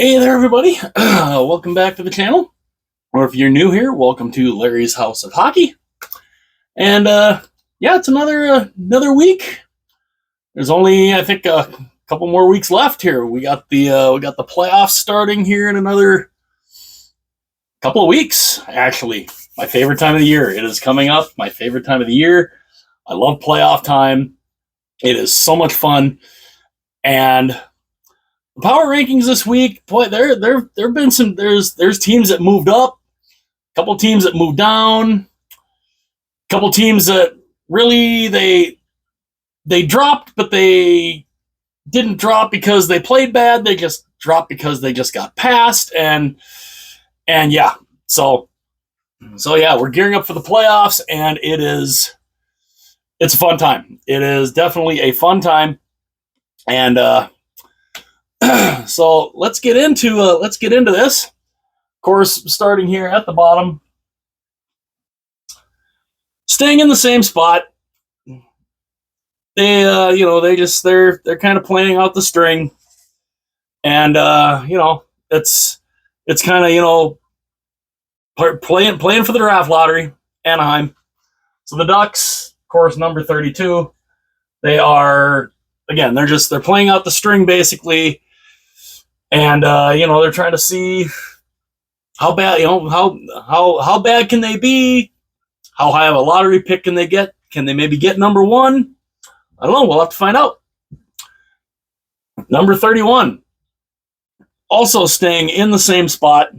Hey there, everybody. Welcome back to the channel. Or if you're new here, welcome to Larry's House of Hockey. And yeah, it's another week. There's only, I think, a couple more weeks left here. We got the playoffs starting here in another couple of weeks. Actually, my favorite time of the year. It is coming up. My favorite time of the year. I love playoff time. It is so much fun. And power rankings this week, boy, there've been some there's teams that moved up, a couple teams that moved down, a couple teams that really they dropped, but they didn't drop because they played bad. They just dropped because they just got passed, and yeah, so yeah, we're gearing up for the playoffs, and it's a fun time. It is definitely a fun time, and so let's get into this. Of course, starting here at the bottom, staying in the same spot. They're kind of playing out the string, and it's kind of playing for the draft lottery. Anaheim. So the Ducks, of course, number 32. They are they're playing out the string basically. And they're trying to see how bad, how bad can they be? How high of a lottery pick can they get? Can they maybe get number one? I don't know. We'll have to find out. Number 31, also staying in the same spot.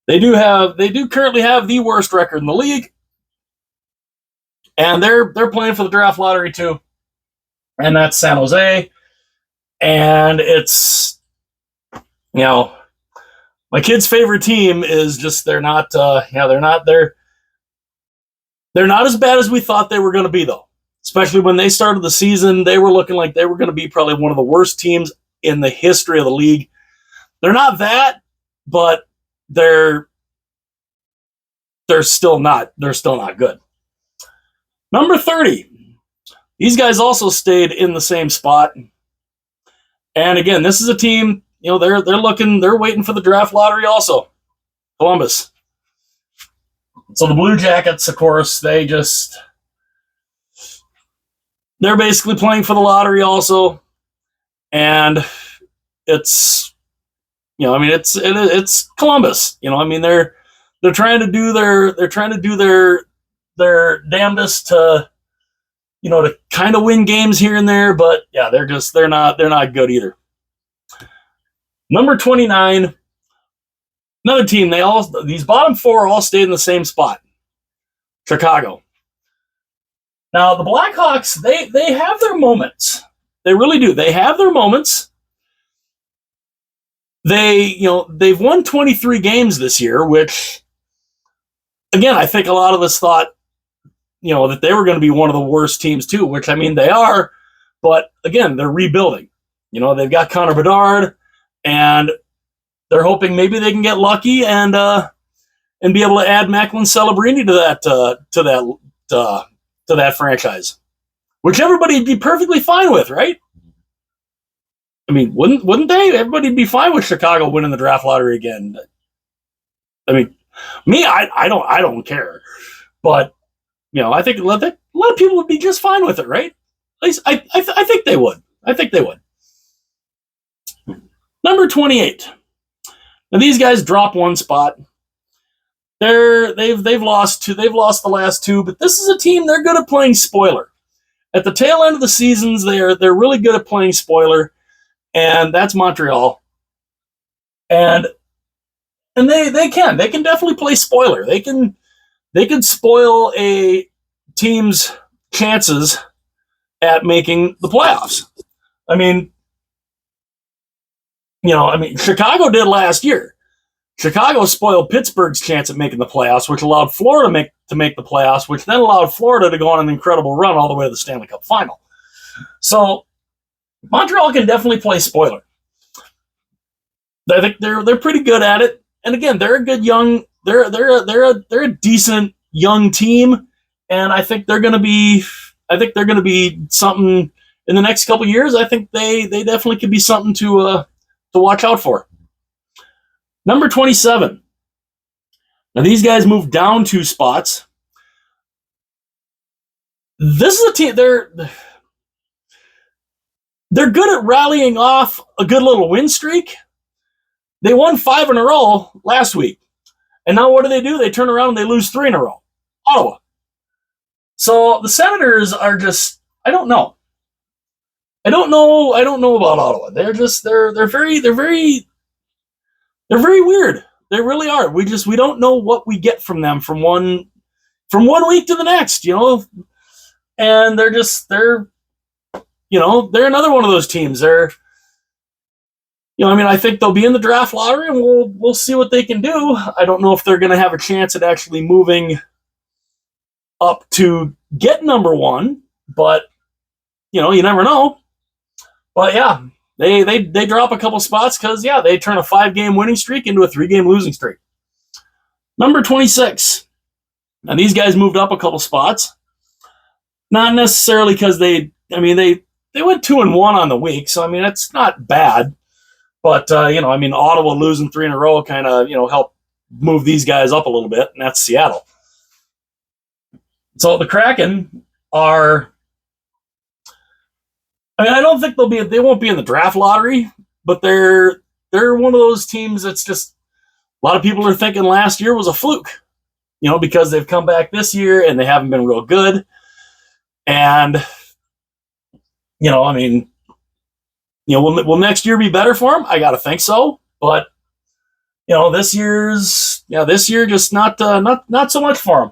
They do currently have the worst record in the league, and they're playing for the draft lottery too, and that's San Jose. And it's, my kid's favorite team is just they're not as bad as we thought they were going to be, though. Especially when they started the season, they were looking like they were going to be probably one of the worst teams in the history of the league. They're not that, but they're still not good. Number 30. These guys also stayed in the same spot. And again, this is a team, they're waiting for the draft lottery also. Columbus. So the Blue Jackets, of course, they're basically playing for the lottery also. And it's Columbus. They're trying to do their damnedest to kind of win games here and there, but yeah, they're not good either. Number 29, another team. These bottom four all stayed in the same spot. Chicago. Now the Blackhawks, they have their moments. They really do. They have their moments. They've won 23 games this year, which again, I think a lot of us thought that they were going to be one of the worst teams too, which they are, but again, they're rebuilding. They've got Connor Bedard, and they're hoping maybe they can get lucky and be able to add Macklin Celebrini to that franchise, which everybody would be perfectly fine with, right? Wouldn't they? Everybody'd be fine with Chicago winning the draft lottery again. I don't care, but I think a lot of people would be just fine with it, right? At least I think they would. I think they would. Number 28. Now these guys dropped one spot. They've lost the last two, but this is a team, they're good at playing spoiler. At the tail end of the seasons, they're really good at playing spoiler, and that's Montreal. And they can definitely play spoiler. They can spoil a team's chances at making the playoffs. Chicago did last year. Chicago spoiled Pittsburgh's chance at making the playoffs, which allowed Florida to make the playoffs, which then allowed Florida to go on an incredible run all the way to the Stanley Cup final. So Montreal can definitely play spoiler. I think they're pretty good at it. And again, they're a good young. They're a decent young team, and I think they're going to be something in the next couple of years. I think they definitely could be something to watch out for. Number 27. Now these guys moved down 2 spots. This is a team, they're good at rallying off a good little win streak. They won 5 in a row last week. And now what do? They turn around and they lose 3 in a row. Ottawa. So the Senators are just, I don't know. I don't know about Ottawa. They're very weird. They really are. We don't know what we get from them from one week to the next, And they're another one of those teams. I think they'll be in the draft lottery, and we'll see what they can do. I don't know if they're going to have a chance at actually moving up to get number 1, but you never know. But yeah, they drop a couple spots because they turn a 5-game winning streak into a 3-game losing streak. Number 26. Now these guys moved up a couple spots, not necessarily because they went 2-1 on the week, so that's not bad. But Ottawa losing 3 in a row kind of helped move these guys up a little bit, and that's Seattle. So the Kraken are. I don't think they won't be in the draft lottery, but they're one of those teams that's just a lot of people are thinking last year was a fluke, because they've come back this year and they haven't been real good. And, will next year be better for them? I got to think so. But, this year just not so much for them.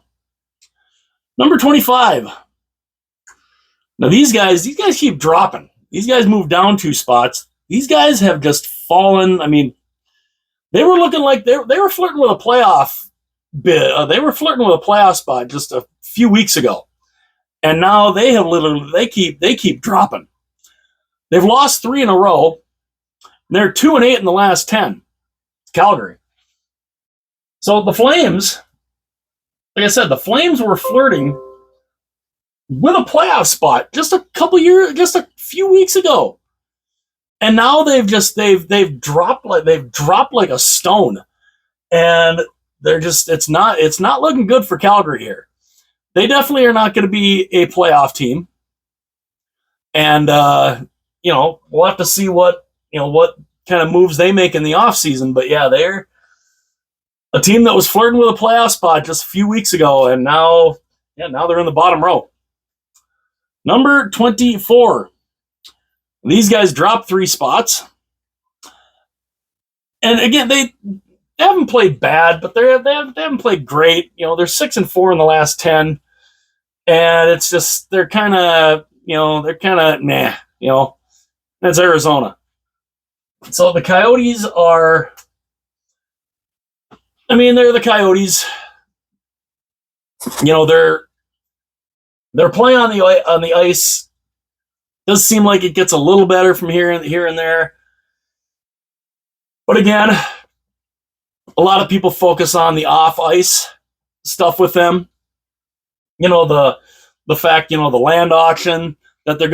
Number 25. Now these guys keep dropping. These guys moved down 2 spots. These guys have just fallen. They were looking like they were flirting with a playoff bid. They were flirting with a playoff spot just a few weeks ago, and now they keep dropping. They've lost 3 in a row. They're 2-8 in the last 10. Calgary. So the Flames, like I said, the Flames were flirting with a playoff spot just a few weeks ago, and now they've dropped like a stone, and it's not looking good for Calgary here. They definitely are not going to be a playoff team, and we'll have to see what kind of moves they make in the offseason. But yeah, they're a team that was flirting with a playoff spot just a few weeks ago, and now they're in the bottom row. Number 24. These guys dropped 3 spots. And again, they haven't played bad, but they haven't played great. They're 6-4 in the last 10. And it's just they're kind of nah, that's Arizona. So the Coyotes are they're the Coyotes. They're playing on the ice. Does seem like it gets a little better from here and there. But again, a lot of people focus on the off ice stuff with them. The fact, the land auction that they're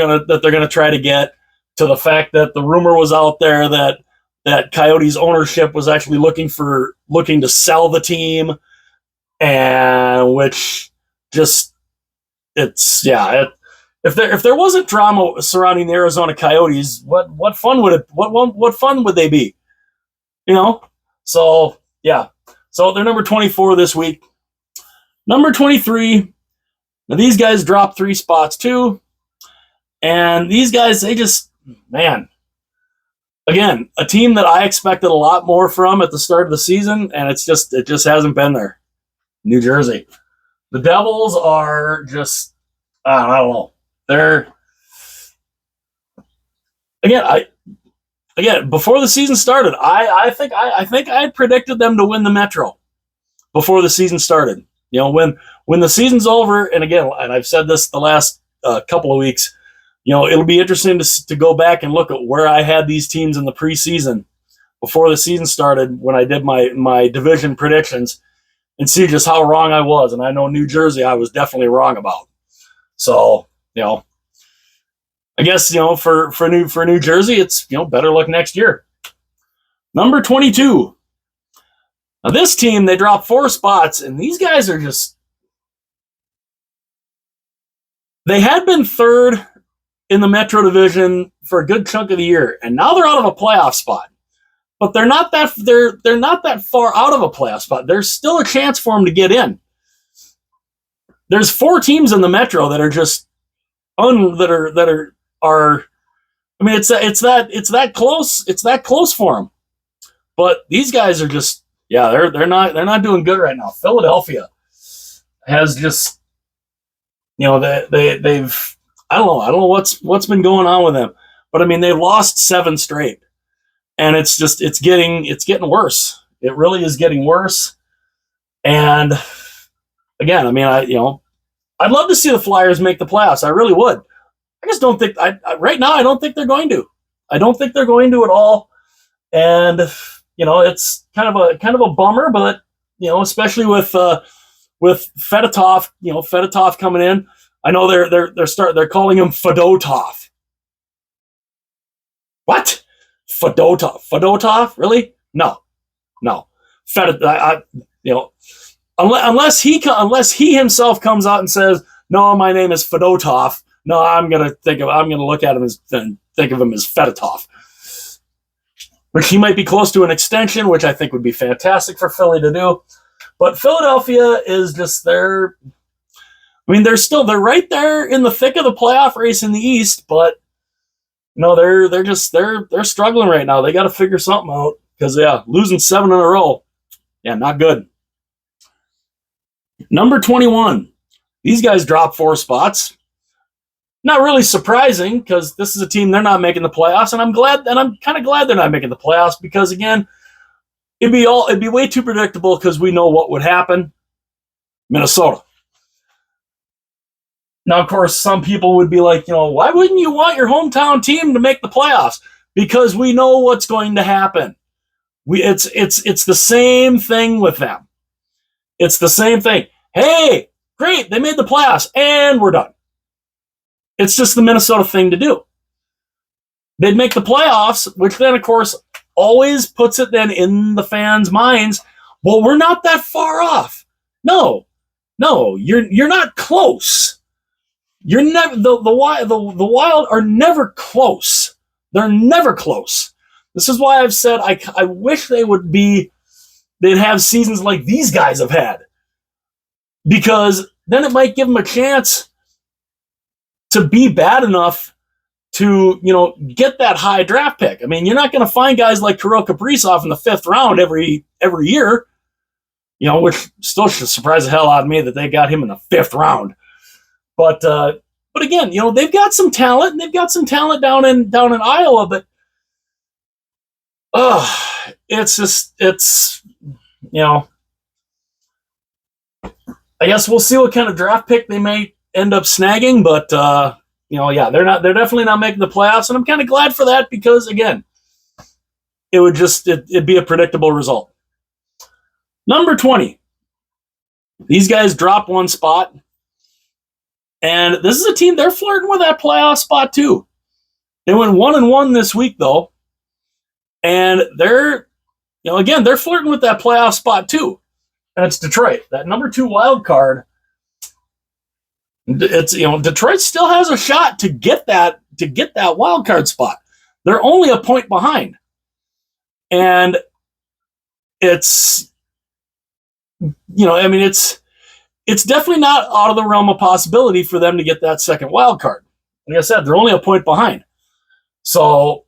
gonna try to get, to the fact that the rumor was out there that Coyotes ownership was actually looking to sell the team, and which just. If there wasn't drama surrounding the Arizona Coyotes, what fun would they be? So yeah. So they're number 24 this week. Number 23. Now these guys dropped 3 spots too, and these guys again, a team that I expected a lot more from at the start of the season, and it just hasn't been there. New Jersey. The Devils are just, I don't know. They're, again, before the season started, I think I predicted them to win the Metro before the season started. When the season's over, and again, and I've said this the last couple of weeks, it'll be interesting to go back and look at where I had these teams in the preseason before the season started when I did my division predictions, and see just how wrong I was. And I know New Jersey I was definitely wrong about. So, I guess, for New Jersey, it's, better luck next year. Number 22. Now this team, they dropped 4 spots, and these guys are just... They had been third in the Metro Division for a good chunk of the year, and now they're out of a playoff spot. But they're not that far out of a playoff spot. There's still a chance for them to get in. There's 4 teams in the Metro that are just I mean, it's that close. It's that close for them. But these guys are just, they're not doing good right now. Philadelphia has just, they've I don't know what's been going on with them. But I mean, they've lost 7 straight, and it's getting worse. It really is getting worse. And again, I mean, I'd love to see the Flyers make the playoffs. I really would. I just don't think right now. I don't think they're going to. I don't think they're going to at all. And it's kind of a bummer. But especially with Fedotov, Fedotov coming in. I know they're calling him Fedotov. What? Fedotov? Really? No. Unless he himself comes out and says, "No, my name is Fedotov." No, I'm gonna look at him and think of him as Fedotov. Which he might be close to an extension, which I think would be fantastic for Philly to do. But Philadelphia is just they're right there in the thick of the playoff race in the East, but they're struggling right now. They got to figure something out because losing 7 in a row, not good. Number 21. These guys dropped 4 spots. Not really surprising because this is a team, they're not making the playoffs, and I'm kind of glad they're not making the playoffs because again, it'd be way too predictable because we know what would happen. Minnesota. Now, of course, some people would be like, why wouldn't you want your hometown team to make the playoffs? Because we know what's going to happen. It's the same thing with them. It's the same thing. Hey, great, they made the playoffs, and we're done. It's just the Minnesota thing to do. They'd make the playoffs, which then, of course, always puts it then in the fans' minds, well, we're not that far off. No, you're not close. You're never the Wild are never close. They're never close. This is why I've said I wish they'd have seasons like these guys have had. Because then it might give them a chance to be bad enough to, get that high draft pick. I mean, you're not going to find guys like Kirill Kaprizov in the 5th round every year, which still should surprise the hell out of me that they got him in the 5th round. But again, they've got some talent, and they've got some talent down in Iowa, but I guess we'll see what kind of draft pick they may end up snagging, but they're definitely not making the playoffs, and I'm kind of glad for that because again, it'd be a predictable result. Number 20. These guys dropped 1 spot, and this is a team, they're flirting with that playoff spot too. They went 1-1 this week though, and they're flirting with that playoff spot too. And it's Detroit, that number 2 wild card. It's Detroit still has a shot to get that wild card spot. They're only a point behind, and it's it's definitely not out of the realm of possibility for them to get that second wild card. Like I said, they're only a point behind, so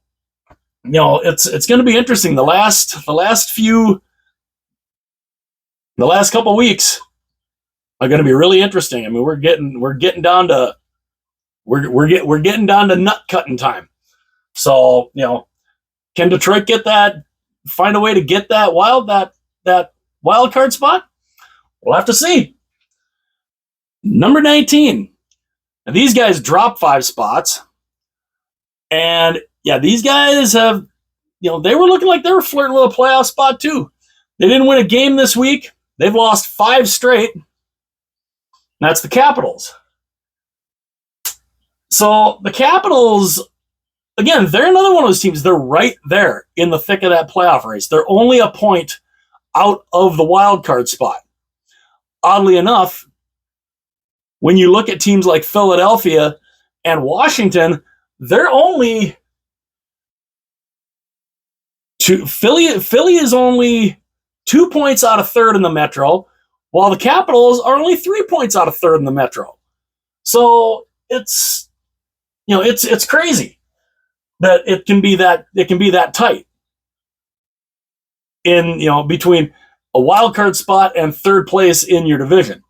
it's going to be interesting. The last couple weeks are going to be really interesting. I mean, we're getting down to nut cutting time. So, can Detroit find a way to get that wild card spot? We'll have to see. Number 19. Now, these guys dropped 5 spots. And these guys have, they were looking like they were flirting with a playoff spot too. They didn't win a game this week. They've lost 5 straight. That's the Capitals. So the Capitals, again, they're another one of those teams. They're right there in the thick of that playoff race. They're only a point out of the wild card spot. Oddly enough, when you look at teams like Philadelphia and Washington, they're only Philly is only 2 points out of third in the Metro, while the Capitals are only 3 points out of third in the Metro. So it's crazy that it can be that tight in between a wild card spot and third place in your division.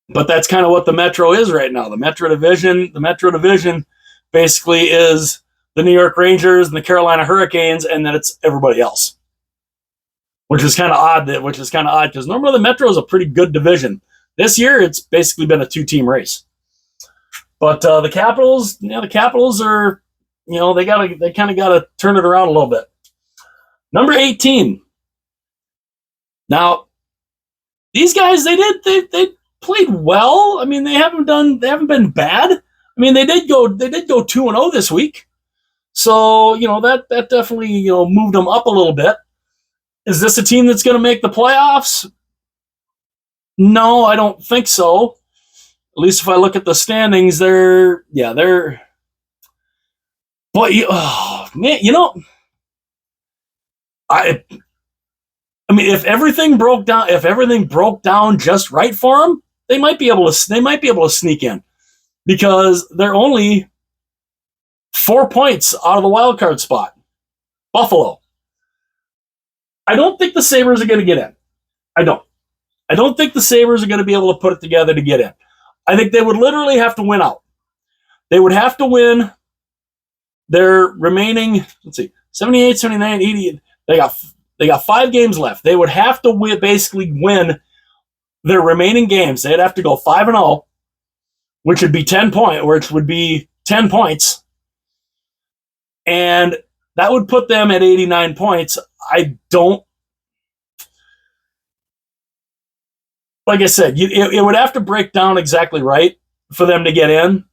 But that's kind of what the Metro is right now. The Metro Division basically is the New York Rangers and the Carolina Hurricanes, and then it's everybody else. Which is kind of odd because normally the Metro is a pretty good division. This year it's basically been a 2-team race. But the Capitals are, they kind of gotta turn it around a little bit. Number 18. Now, these guys they played well. I mean, they haven't been bad. I mean, they did go 2-0 this week. So, that definitely, moved them up a little bit. Is this a team that's going to make the playoffs? No, I don't think so. At least if I look at the standings, they're but man, I mean, if everything broke down just right for them, they might be able to sneak in, because they're only 4 points out of the wild card spot. Buffalo. I don't think the Sabres are going to get in. I don't think the Sabres are going to be able to put it together to get in. I think they would literally have to win out. They would have to win their remaining, 78, 79, 80. They got 5 games left. They would have to basically win their remaining games. They'd have to go 5-0, which would be 10 points. And that would put them at 89 points. Like I said, it would have to break down exactly right for them to get in.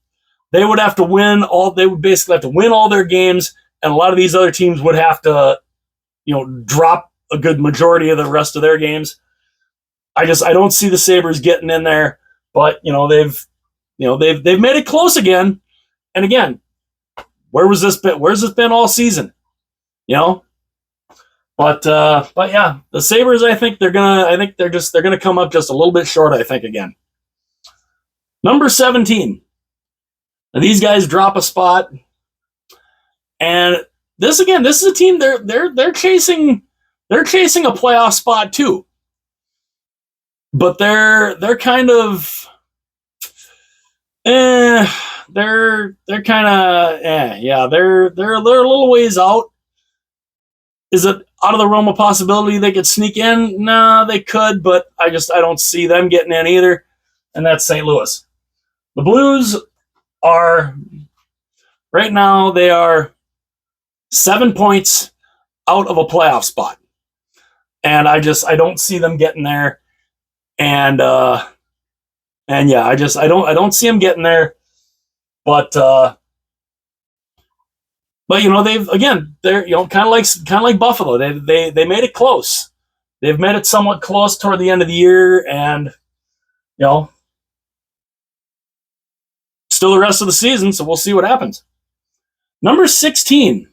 They would basically have to win all their games, and a lot of these other teams would have to, drop a good majority of the rest of their games. I don't see the Sabres getting in there, but they've made it close again. And again, where's this been all season? But yeah, the Sabres, I think they're gonna come up just a little bit short, I think, again. Number 17. Now, these guys drop a spot, and this is a team they're chasing a playoff spot too. But they're kind of they're a little ways out. Is it out of the realm of possibility they could sneak in? Nah, they could, but I don't see them getting in either. And that's St. Louis. The Blues are right now, they are 7 points out of a playoff spot. And I don't see them getting there. And yeah, I don't see them getting there. But they're kind of like Buffalo. They made it close. They've made it somewhat close toward the end of the year, and still the rest of the season. So we'll see what happens. Number 16.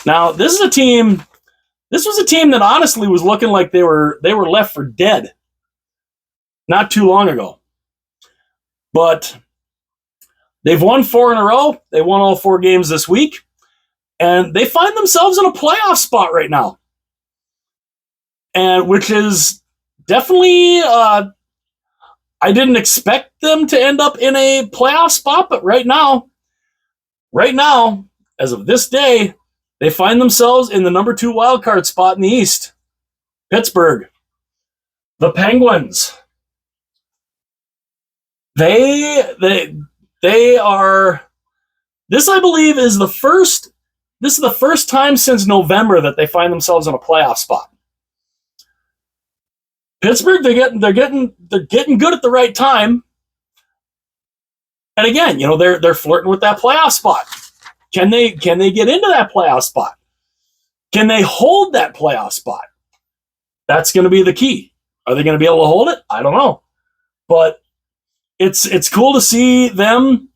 Now this was a team that honestly was looking like they were left for dead not too long ago, but they've won 4 in a row. They won all 4 games this week, and they find themselves in a playoff spot right now. And which is definitely, I didn't expect them to end up in a playoff spot, but right now, as of this day, they find themselves in the number 2 wild card spot in the East. Pittsburgh, the Penguins. They are. This, I believe, is the first time since November that they find themselves in a playoff spot. Pittsburgh, they're getting good at the right time, And again, they're flirting with that playoff spot. Can they get into that playoff spot? Can they hold that playoff spot? That's going to be the key. Are they going to be able to hold it? I don't know. But it's cool to see them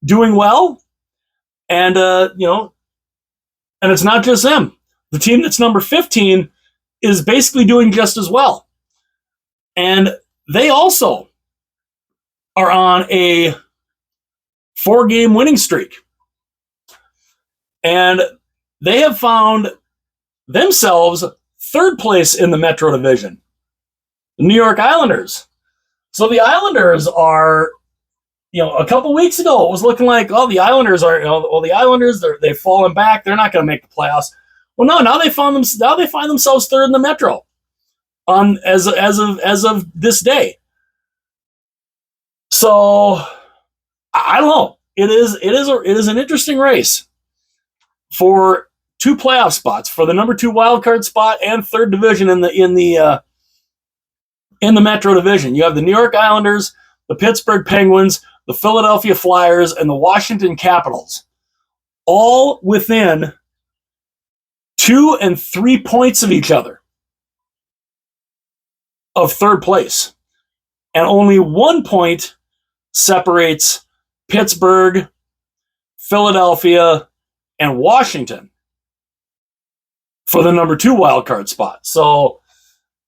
doing well. And, and it's not just them. The team that's number 15 is basically doing just as well. And they also are on a 4-game winning streak. And they have found themselves third place in the Metro Division, the New York Islanders. So the Islanders are, a couple weeks ago, it was looking like, the Islanders are, the Islanders, they've fallen back. They're not going to make the playoffs. Well, no, now they find themselves third in the Metro as of this day. So I don't know. It is an interesting race for 2 playoff spots, for the number 2 wild card spot and third division in the Metro Division. You have the New York Islanders, the Pittsburgh Penguins, the Philadelphia Flyers, and the Washington Capitals, all within 2 and 3 points of each other of third place. And only 1 point separates Pittsburgh, Philadelphia, and Washington for the number 2 wild card spot. So,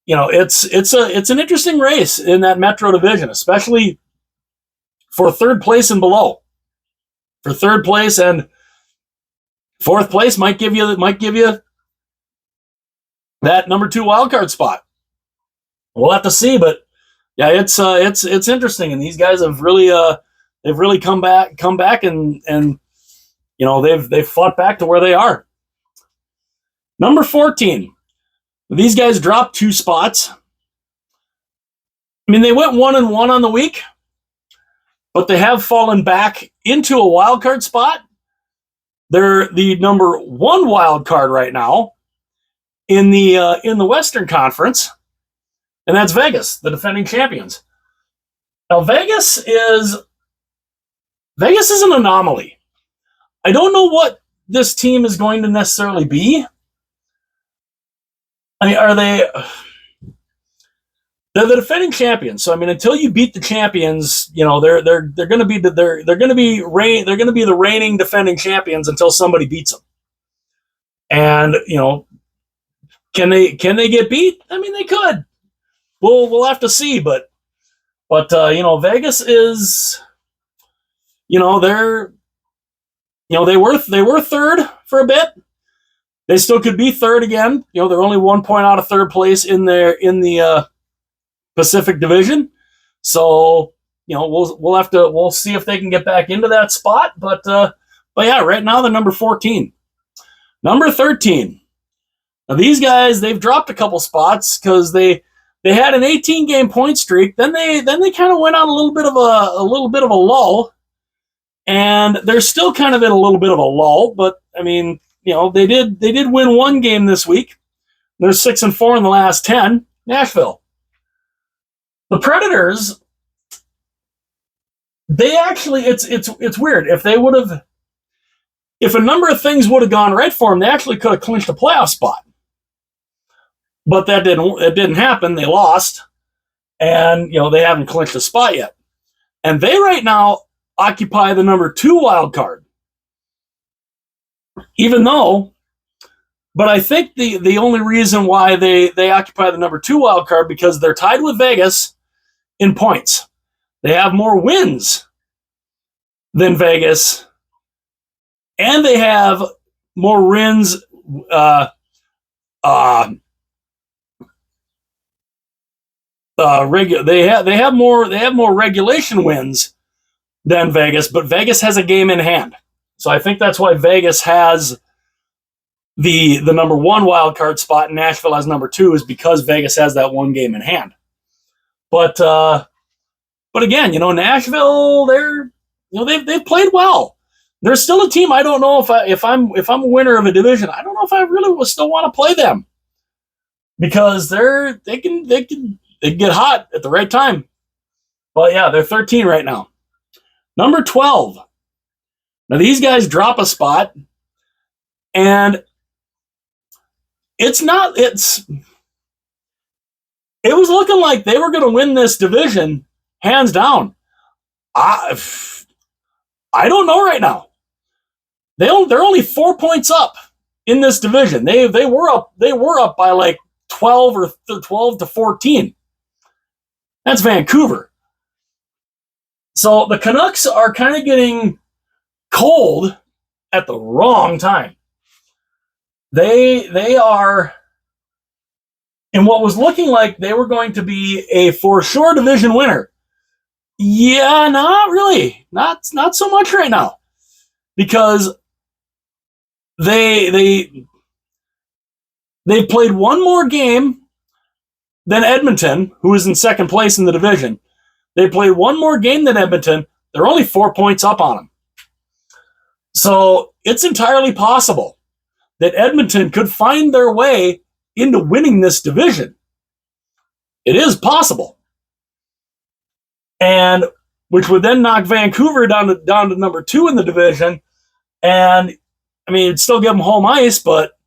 it's an interesting race in that Metro Division, especially for third place and below. For third place and fourth place might give you that number 2 wild card spot. We'll have to see, but yeah, it's interesting, and these guys have really come back and they've fought back to where they are. Number 14. These guys dropped 2 spots. I mean, they went 1-1 on the week, but they have fallen back into a wild card spot. They're the number 1 wild card right now in the Western Conference, and that's Vegas, the defending champions. Now, Vegas is an anomaly. I don't know what this team is going to necessarily be. I mean, they're the defending champions. So I mean, until you beat the champions, they're going to be the reigning defending champions until somebody beats them. And can they get beat? I mean, they could. We'll have to see, but Vegas is, they were third for a bit. They still could be third again. They're only 1 point out of third place in the Pacific Division. So, we'll see if they can get back into that spot. But yeah, right now they're number 14. Number 13. Now these guys, they've dropped a couple spots because they had an 18-game point streak. Then they kind of went on a little bit of a lull, and they're still kind of in a little bit of a lull. But I mean, they did win 1 game this week. They're 6-4 in the last 10. Nashville. The Predators, they actually, it's weird. If a number of things would have gone right for them, they actually could have clinched a playoff spot. But it didn't happen. They lost, and they haven't clinched a spot yet. And they right now occupy the number 2 wild card. But I think the only reason why they occupy the number 2 wild card because they're tied with Vegas in points. They have more wins than Vegas, and they have more wins. They have more regulation wins than Vegas, but Vegas has a game in hand. So I think that's why Vegas has the number 1 wild card spot and Nashville has number 2 is because Vegas has that 1 game in hand. But again, Nashville, they've played well. They're still a team. I don't know if I'm a winner of a division, I don't know if I really will still want to play them because they can get hot at the right time. But yeah, they're 13 right now. Number 12. Now these guys drop a spot, and it was looking like they were going to win this division hands down. I don't know right now. They're only 4 points up in this division. They were up by like 12 or 12 to 14. That's Vancouver. So the Canucks are kind of getting cold at the wrong time. They are in what was looking like they were going to be a for sure division winner. Yeah, not really. Not so much right now. Because they've played one more game than Edmonton, who is in second place in the division. They played one more game than Edmonton. They're only 4 points up on them. So it's entirely possible that Edmonton could find their way into winning this division. It is possible. And which would then knock Vancouver down to number 2 in the division. And I mean, it'd still give them home ice, but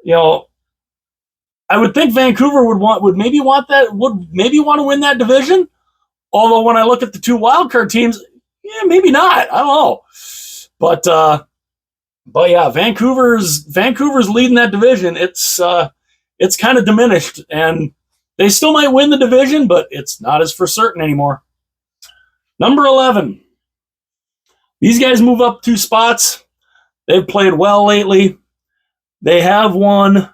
I would think Vancouver would maybe want to win that division. Although when I look at the 2 wildcard teams, yeah, maybe not. I don't know. But yeah, Vancouver's leading that division. It's kind of diminished, and they still might win the division, but it's not as for certain anymore. Number 11. These guys move up 2 spots. They've played well lately. They have won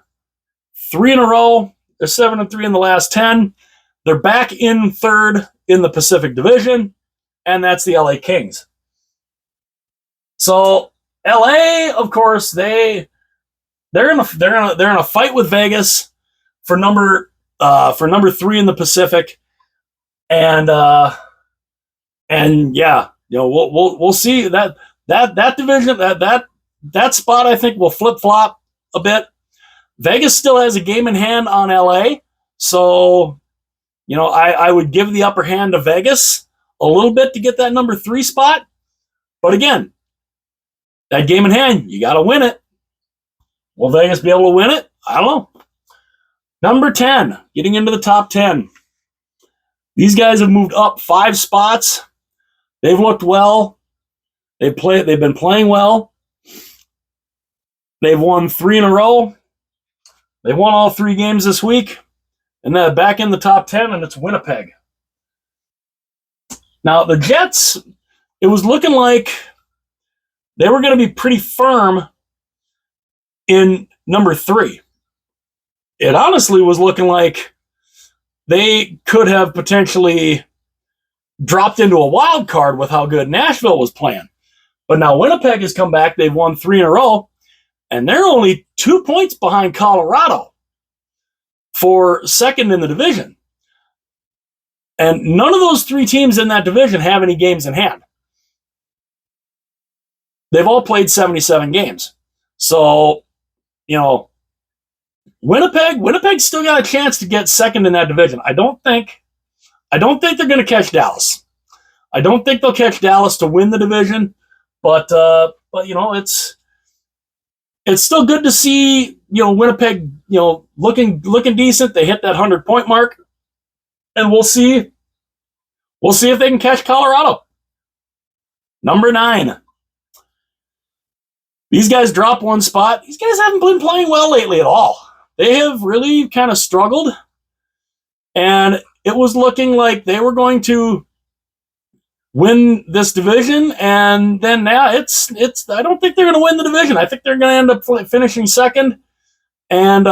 3 in a row. They're 7-3 in the last 10. They're back in third in the Pacific Division, and that's the LA Kings. So LA, of course, they're in a fight with Vegas for number 3 in the Pacific, and yeah, we'll see that division that spot I think will flip flop a bit. Vegas still has a game in hand on LA, so I would give the upper hand to Vegas a little bit to get that number 3 spot. But again, that game in hand, you got to win it. Will Vegas be able to win it? I don't know. Number 10, getting into the top 10. These guys have moved up 5 spots. They've looked well. They've been playing well. They've won 3 in a row. They won all 3 games this week. And then back in the top 10, and it's Winnipeg. Now, the Jets, it was looking like they were going to be pretty firm in number 3. It honestly was looking like they could have potentially dropped into a wild card with how good Nashville was playing. But now Winnipeg has come back. They've won 3 in a row, and they're only 2 points behind Colorado for second in the division. And none of those 3 teams in that division have any games in hand. They've all played 77 games. So, Winnipeg's still got a chance to get second in that division. I don't think they're going to catch Dallas. I don't think they'll catch Dallas to win the division, but it's still good to see, Winnipeg, looking decent. They hit that 100-point mark, and we'll see if they can catch Colorado. Number 9. These guys drop 1 spot. These guys haven't been playing well lately at all. They have really kind of struggled, and it was looking like they were going to win this division, and then now it's. I don't think they're going to win the division. I think they're going to end up finishing second, and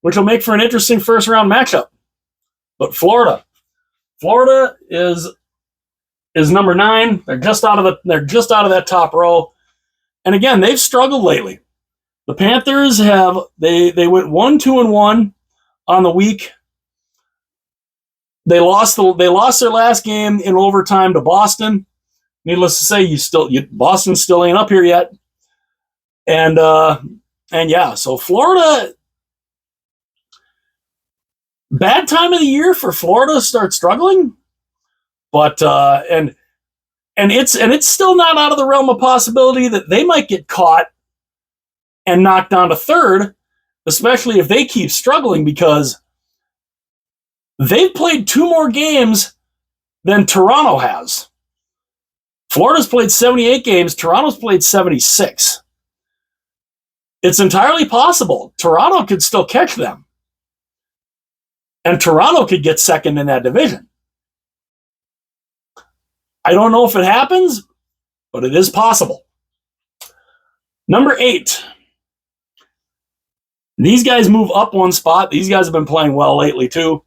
which will make for an interesting first round matchup. But Florida is number 9. They're just out of that top row, and again they've struggled lately. The Panthers they went 1-2-1 on the week. They lost their last game in overtime to Boston. Needless to say, Boston still ain't up here yet. And yeah, so Florida, bad time of the year for Florida to start struggling. But and And it's still not out of the realm of possibility that they might get caught and knocked down to third, especially if they keep struggling, because they've played 2 more games than Toronto has. Florida's played 78 games. Toronto's played 76. It's entirely possible Toronto could still catch them. And Toronto could get second in that division. I don't know if it happens, but it is possible. Number 8. These guys move up 1 spot. These guys have been playing well lately, too.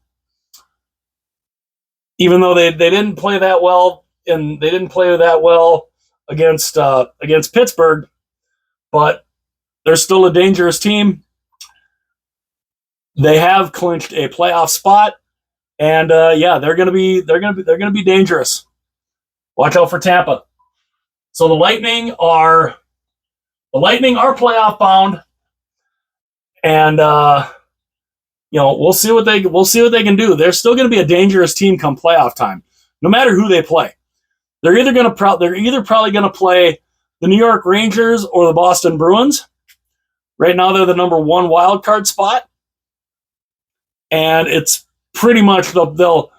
Even though they didn't play that well, and they didn't play that well against Pittsburgh, but they're still a dangerous team. They have clinched a playoff spot, and they're gonna be dangerous. Watch out for Tampa. So the Lightning are playoff bound, and we'll see what they can do. They're still going to be a dangerous team come playoff time, no matter who they play. They're either probably going to play the New York Rangers or the Boston Bruins. Right now, they're the number 1 wild card spot, and it's pretty much they'll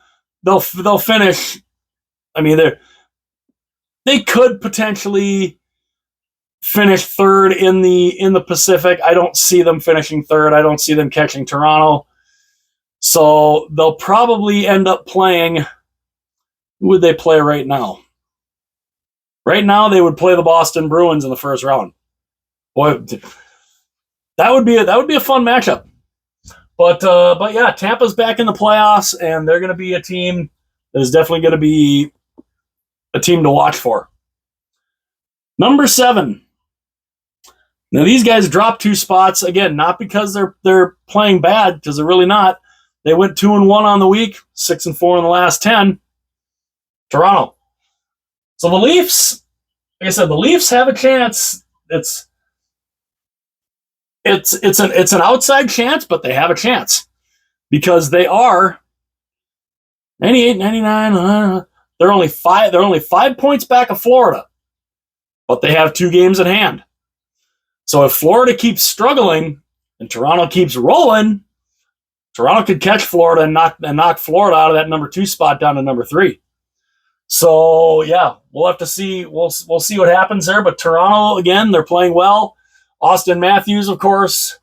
finish. I mean, they could potentially finish third in the Pacific. I don't see them finishing third. I don't see them catching Toronto. So they'll probably end up playing. Who would they play right now? Right now, they would play the Boston Bruins in the first round. Boy, that would be a fun matchup. But yeah, Tampa's back in the playoffs, and they're going to be a team that is definitely going to be a team to watch for. Number 7. Now these guys dropped 2 spots again, not because they're playing bad, because they're really not. They went 2-1 on the week, 6-4 in the last 10. Toronto. So the Leafs, like I said, the Leafs have a chance. It's an outside chance, but they have a chance because they are 98, 99. They're only 5 points back of Florida, but they have 2 games in hand. So if Florida keeps struggling and Toronto keeps rolling, Toronto could catch Florida and knock Florida out of that number 2 spot down to number 3. So yeah, we'll have to see. We'll see what happens there. But Toronto, again, they're playing well. Austin Matthews, of course,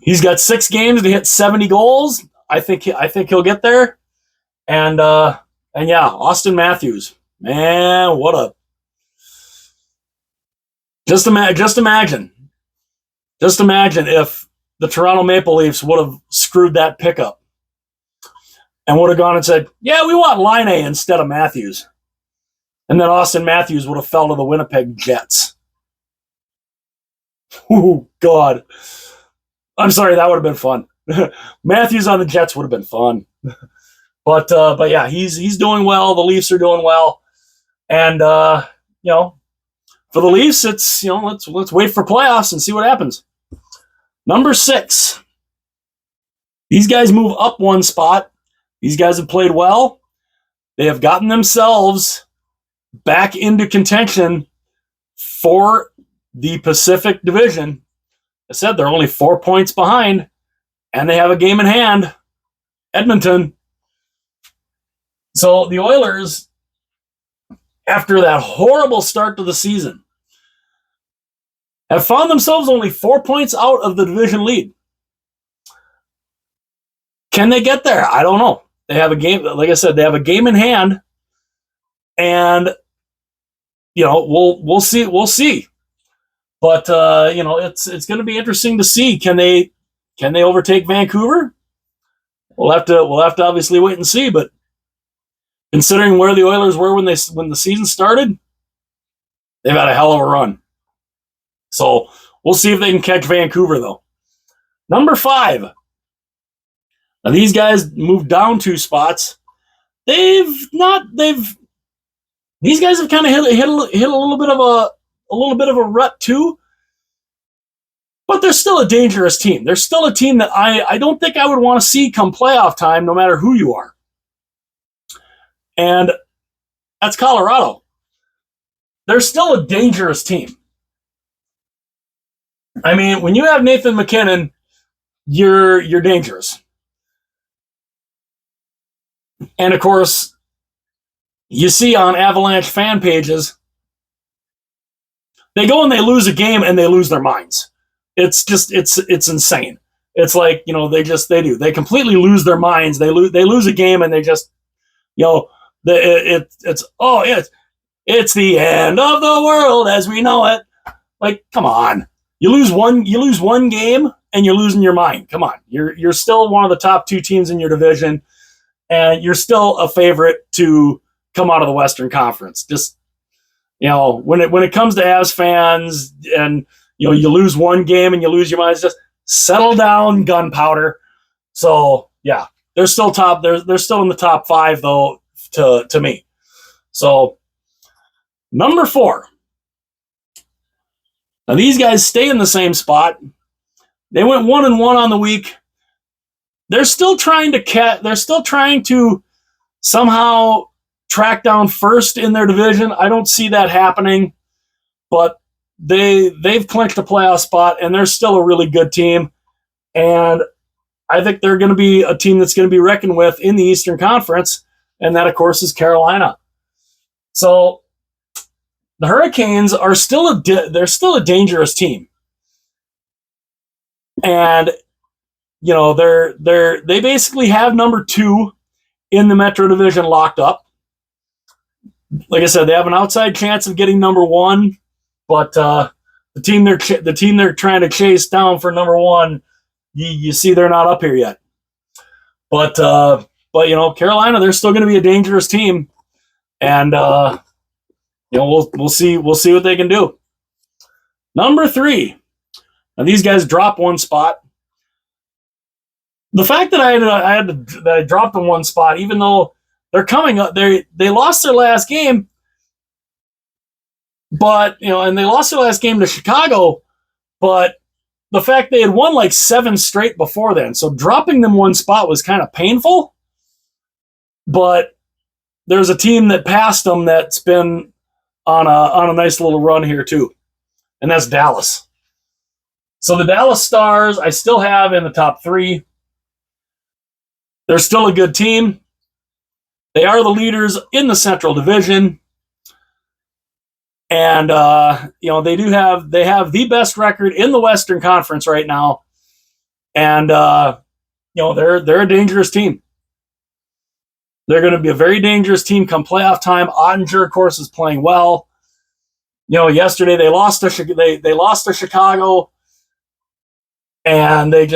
he's got 6 games to hit 70 goals. I think he'll get there. And yeah, Austin Matthews, man, what a just imagine if the Toronto Maple Leafs would have screwed that pickup and would have gone and said, yeah, we want Line A instead of Matthews. And then Austin Matthews would have fell to the Winnipeg Jets. Oh, God. I'm sorry, that would have been fun. Matthews on the Jets would have been fun. But yeah, he's doing well. The Leafs are doing well. And, for the Leafs, it's, let's wait for playoffs and see what happens. Number 6. These guys move up 1 spot. These guys have played well. They have gotten themselves back into contention for the Pacific Division. I said they're only 4 points behind, and they have a game in hand. Edmonton. So the Oilers, after that horrible start to the season, have found themselves only 4 points out of the division lead. Can they get there? I don't know. They have a game, like I said, they have a game in hand, and we'll see. We'll see. But it's going to be interesting to see. Can they overtake Vancouver? We'll have to obviously wait and see. But considering where the Oilers were when the season started, they've had a hell of a run. So we'll see if they can catch Vancouver, though. Number 5. Now these guys moved down 2 spots. These guys have kind of hit a little bit of a rut too. But they're still a dangerous team. They're still a team that I don't think I would want to see come playoff time, no matter who you are. And That's Colorado. They're still a dangerous team. I mean, when you have Nathan MacKinnon, you're dangerous. And of course, you see on Avalanche fan pages, they go and they lose a game and they lose their minds. It's just it's insane. It's like, they completely lose their minds. They lose a game and they just, it's the end of the world as we know it. Like, come on. You lose one game and you're losing your mind. Come on. You're still one of the top two teams in your division, and you're still a favorite to come out of the Western Conference. Just, when it comes to Avs fans and you lose one game and you lose your minds, just settle down, gunpowder. So yeah, they're still top. They're still in the top 5 though to me. So number 4. Now these guys stay in the same spot. They went 1-1 on the week. They're still trying to somehow track down first in their division. I don't see that happening, but they've clinched a playoff spot, and they're still a really good team. And I think they're going to be a team that's going to be reckoned with in the Eastern Conference, and that, of course, is Carolina. So the Hurricanes are still a dangerous team, and they basically have number 2 in the Metro Division locked up. Like I said, they have an outside chance of getting number 1, but the team they're trying to chase down for number 1, you see they're not up here yet. But Carolina, they're still going to be a dangerous team, and we'll see what they can do. Number 3. Now these guys drop one spot. The fact that I dropped them one spot, even though they're coming up, they lost their last game, but and they lost their last game to Chicago, but the fact they had won like 7 straight before then, so dropping them one spot was kind of painful. But there's a team that passed them that's been on a nice little run here too, and that's Dallas. So the Dallas Stars I still have in the top 3. They're still a good team. They are the leaders in the Central Division, and they have the best record in the Western Conference right now, and they're a dangerous team. They're going to be a very dangerous team come playoff time. Ottinger, of course, is playing well. Yesterday they lost to Chicago, and it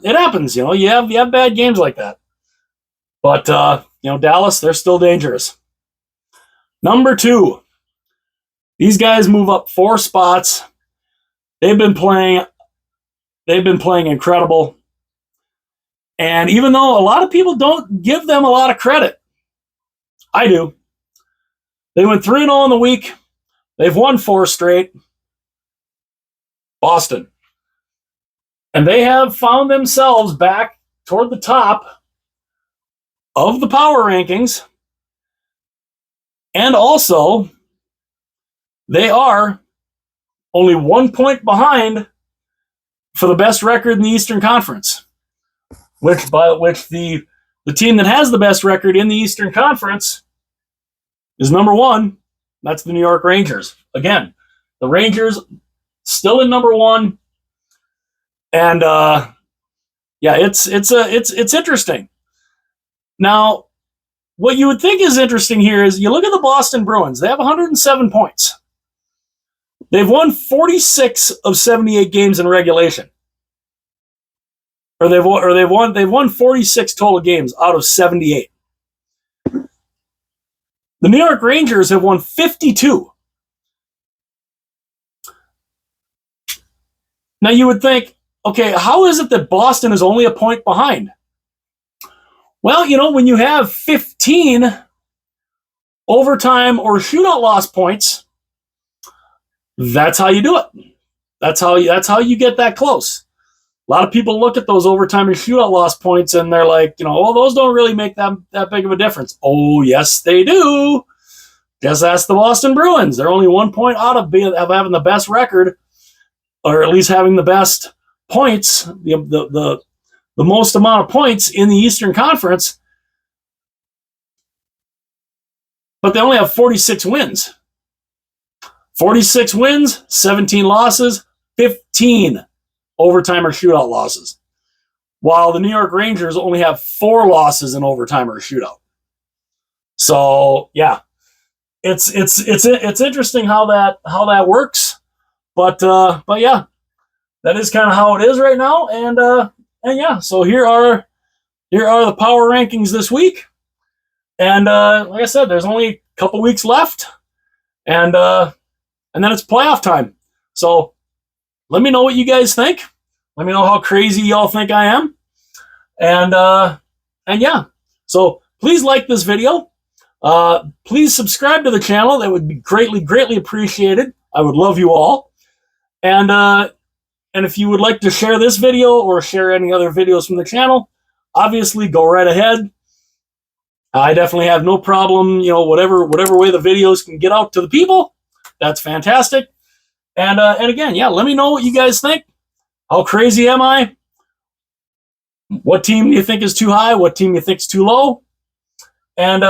happens. You have bad games like that, but Dallas, they're still dangerous. Number 2, these guys move up 4 spots. They've been playing incredible, and even though a lot of people don't give them a lot of credit, I do. They went 3-0 in the week. They've won 4 straight. Boston. And they have found themselves back toward the top of the power rankings. And also, they are only 1 point behind for the best record in the Eastern Conference, which the team that has the best record in the Eastern Conference is number 1. That's the New York Rangers. Again, the Rangers still in number 1. And it's interesting. Now, what you would think is interesting here is you look at the Boston Bruins. They have 107 points. They've won 46 of 78 games in regulation. Or they've won 46 total games out of 78. The New York Rangers have won 52. Now you would think, okay, how is it that Boston is only a point behind? Well, when you have 15 overtime or shootout loss points, that's how you do it. That's how you get that close. A lot of people look at those overtime and shootout loss points and they're like, well, those don't really make that big of a difference. Oh, yes, they do. Just ask the Boston Bruins. They're only 1 point out of having the best record, or at least having the best points, the most amount of points in the Eastern Conference. But they only have 46 wins. 46 wins, 17 losses, 15 overtime or shootout losses. While the New York Rangers only have 4 losses in overtime or shootout. So, yeah. It's interesting how that works. But yeah. That is kind of how it is right now. And yeah, so here are the power rankings this week. And like I said, there's only a couple weeks left. And then it's playoff time. So let me know what you guys think. Let me know how crazy y'all think I am. And yeah, so please like this video. Please subscribe to the channel. That would be greatly appreciated. I would love you all. And if you would like to share this video or share any other videos from the channel, obviously go right ahead. I definitely have no problem, whatever way the videos can get out to the people. That's fantastic. And again, yeah, let me know what you guys think. How crazy am I? What team do you think is too high? What team you think is too low? And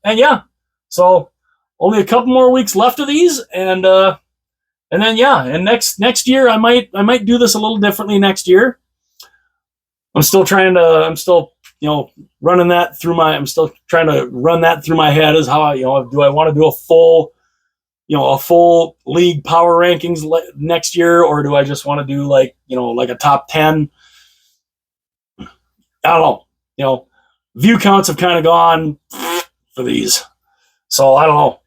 yeah, so only a couple more weeks left of these, and then yeah, and next year I might do this a little differently next year. I'm still running that through I'm still trying to run that through my head as how do I want to do a full league power rankings next year, or do I just want to do like a top 10? I don't know. View counts have kind of gone for these, so I don't know,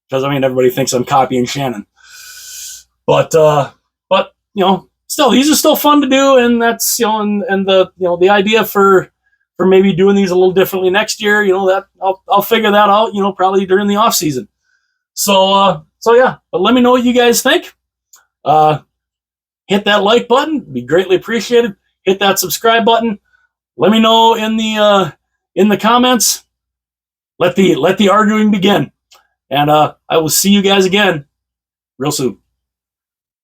because everybody thinks I'm copying Shannon, but still, these are still fun to do, and that's and the idea for maybe doing these a little differently next year, that I'll figure that out, probably during the off season. So yeah, but let me know what you guys think. Hit that like button, be greatly appreciated. Hit that subscribe button. Let me know in the comments. Let the arguing begin. And I will see you guys again real soon.